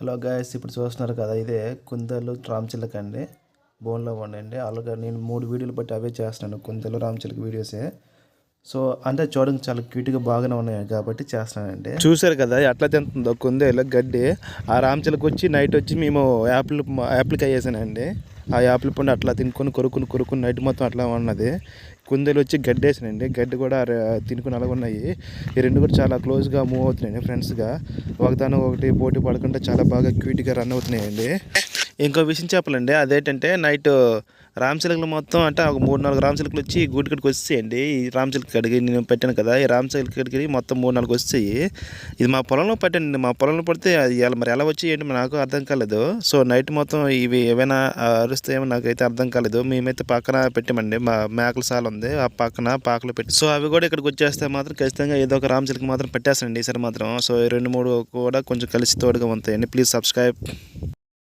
Hello guys, ఇప్పుడు చూస్తున్నారు కదా, ఇదే కుందేలు రామచిలక అండి. బోన్లో ఉండండి. అలాగే నేను 3 వీడియోలు బట్టి అవే చేస్తున్నాను, కుందేలు రామచిలక వీడియోసే. సో అంటే చూడడానికి చాలా క్యూట్గా బాగానే ఉన్నాయి కాబట్టి చేస్తున్నానండి. చూసారు కదా ఎట్లా తింటుందో కుందేలు గడ్డి. ఆ రామచిలక వచ్చి నైట్ వచ్చి మేము యాపిల్కి అయ్యేసానండి. ఆ యాపిల్ పండు అట్లా తినుకొని కొరుకుని నైట్ మొత్తం అట్లా ఉన్నది. కుందేలు వచ్చి గడ్డి వేసినండి. గడ్డి కూడా తినుకుని అలాగ ఉన్నాయి. ఈ రెండు కూడా చాలా క్లోజ్గా మూవ్ అవుతున్నాయండి, ఫ్రెండ్స్గా. ఒకదాని ఒకటి పోటీ పడకుండా చాలా బాగా క్యూట్గా రన్ అవుతున్నాయండి. ఇంకో విషయం చెప్పాలండి, అదేంటంటే నైట్ రామచిలకలు మొత్తం అంటే ఒక 3-4 రామచిలకలు వచ్చి గూటి కడికి వచ్చేయండి. ఈ రామచిలక కడిగి నేను పెట్టాను కదా, ఈ రామచిలక కడిగి మొత్తం 3-4 వచ్చాయి. ఇది మా పొలంలో పట్టానండి. మా పొలంలో పడితే అది మరి ఎలా వచ్చి ఏంటి నాకు అర్థం కాలేదు. సో నైట్ మొత్తం ఇవి ఏమైనా అరుస్తాయేమో నాకైతే అర్థం కాలేదు. మేమైతే పక్కన పెట్టామండి, మా మేకల సాల ఉంది, ఆ పక్కన పాకలు పెట్టి. సో అవి కూడా ఇక్కడికి వచ్చేస్తే మాత్రం ఖచ్చితంగా ఏదో ఒక రామచిలక మాత్రం పెట్టేస్తానండి ఈసారి మాత్రం. సో ఈ 2-3 కూడా కొంచెం కలిసి తోడుగా ఉంటాయండి. Please subscribe.